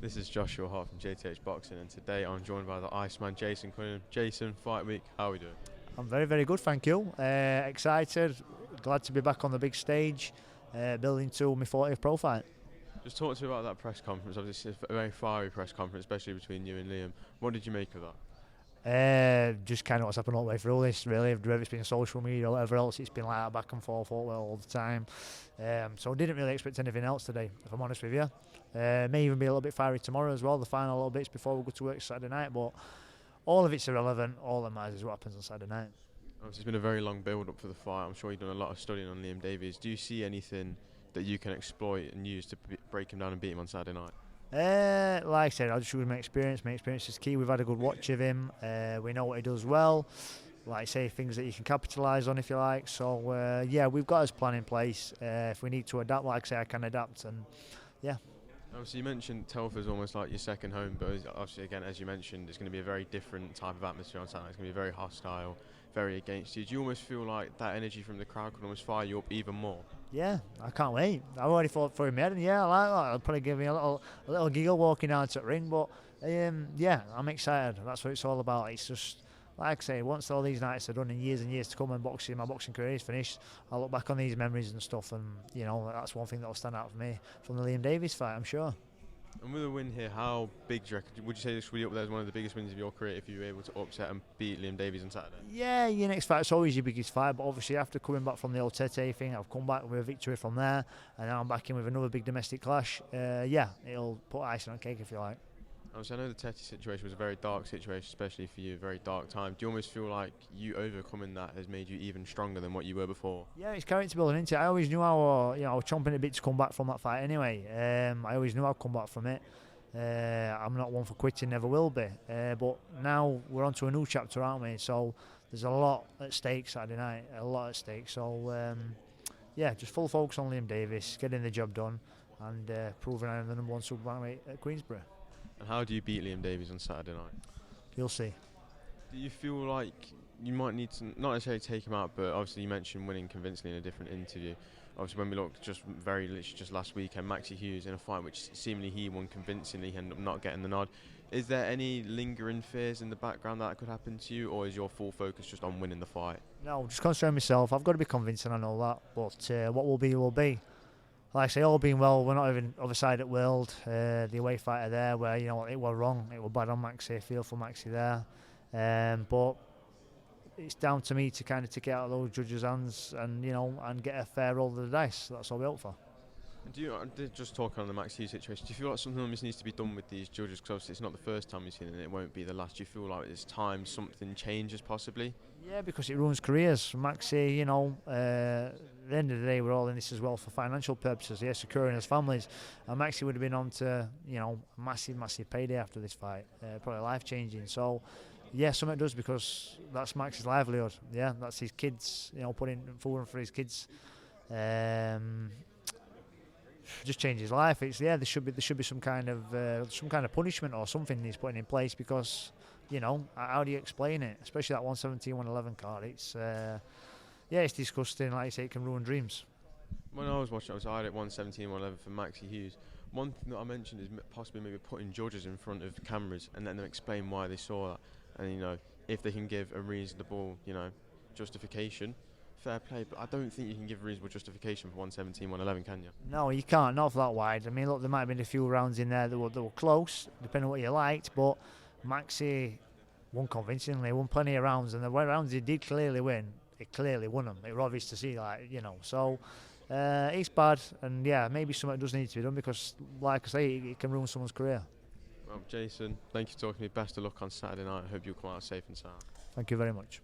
This is Joshua Hart from JTH Boxing, and today I'm joined by the Iceman, Jason Cunningham. Jason, fight week, how are we doing? I'm very, very good, thank you. Excited, glad to be back on the big stage, building to my 40th pro fight. Just talk to me about that press conference. Obviously, it's a very fiery press conference, especially between you and Liam. What did you make of that? Just kind of what's happened all the way through this, really. Whether it's been social media or whatever else, it's been like that back and forth all the time. So I didn't really expect anything else today, if I'm honest with you. May even be a little bit fiery tomorrow as well, the final little bits before we go to work Saturday night, but all of it's irrelevant. All that matters is what happens on Saturday night. Obviously, it's been a very long build-up for the fight. I'm sure you've done a lot of studying on Liam Davies. Do you see anything that you can exploit and use to break him down and beat him on Saturday night? Like I said, I'll just use my experience. My experience is key. We've had a good watch of him. We know what he does well. Like I say, things that you can capitalise on if you like. So yeah, we've got his plan in place. If we need to adapt, like I say, I can adapt. And yeah. Obviously, you mentioned Telford's almost like your second home, but obviously, again, as you mentioned, it's going to be a very different type of atmosphere on Saturday. It's going to be very hostile, very against you. Do you almost feel like that energy from the crowd could almost fire you up even more? Yeah, I can't wait. I've already thought for him head, and yeah, I like that. It'll probably give me a little giggle walking down to the ring, but yeah, I'm excited. That's what it's all about. It's just, like I say, once all these nights are done in years and years to come and my boxing career is finished, I'll look back on these memories and stuff, and you know, that's one thing that'll stand out for me from the Liam Davies fight, I'm sure. And with a win here, how big do you reckon, would you say this would be up there as one of the biggest wins of your career if you were able to upset and beat Liam Davies on Saturday? Yeah, your next fight's always your biggest fight, but obviously after coming back from the old Tete thing, I've come back with a victory from there, and now I'm back in with another big domestic clash. Yeah, it'll put icing on cake if you like. Obviously, I know the Tete situation was a very dark situation, especially for you, a very dark time. Do you almost feel like you overcoming that has made you even stronger than what you were before? Yeah, it's character building, isn't it? I always knew I was chomping a bit to come back from that fight anyway. I always knew I'd come back from it. I'm not one for quitting, never will be. But now we're on to a new chapter, aren't we? So there's a lot at stake Saturday night, a lot at stake. So yeah, just full focus on Liam Davies, getting the job done, and proving I'm the number one super bantamweight at Queensborough. And how do you beat Liam Davies on Saturday night? You'll see. Do you feel like you might need to, not necessarily take him out, but obviously you mentioned winning convincingly in a different interview. Obviously when we looked literally just last weekend, Maxi Hughes in a fight which seemingly he won convincingly, he ended up not getting the nod. Is there any lingering fears in the background that could happen to you, or is your full focus just on winning the fight? No, just concentrate on myself. I've got to be convincing, I know that, but what will be will be. Like I say, all being well, we're not even other side at World. The away fighter there, where you know it was wrong, it was bad on Maxi. I feel for Maxi there, but it's down to me to kind of take it out of those judges' hands and and get a fair roll of the dice. That's all we hope for. Do you just talking on the Maxi Hughes situation? Do you feel like something almost needs to be done with these judges? Because obviously it's not the first time you've seen it, and it won't be the last. Do you feel like it's time something changes possibly? Yeah, because it ruins careers. Maxi, at the end of the day, we're all in this as well for financial purposes, yeah, securing his families. And Maxi would have been on to, a massive payday after this fight, probably life-changing. So, yeah, something it does because that's Maxi's livelihood. Yeah, that's his kids, putting food for his kids. Just change his life. There should be some kind of punishment or something he's putting in place because, how do you explain it? Especially that 117, 111 card. It's disgusting. Like I say, it can ruin dreams. When I was watching, I had it 117, 111 for Maxi Hughes. One thing that I mentioned is possibly maybe putting judges in front of cameras and letting them explain why they saw that, and if they can give a reasonable justification. Fair play, but I don't think you can give a reasonable justification for 117, 111, can you? No, you can't, not for that wide. I mean, look, there might have been a few rounds in there that were close, depending on what you liked, but Maxi won convincingly, won plenty of rounds, and the rounds he did clearly win, he clearly won them. It was obvious to see, so it's bad, and yeah, maybe something does need to be done because, like I say, it can ruin someone's career. Well, Jason, thank you for talking to me. Best of luck on Saturday night. I hope you'll come out safe and sound. Thank you very much.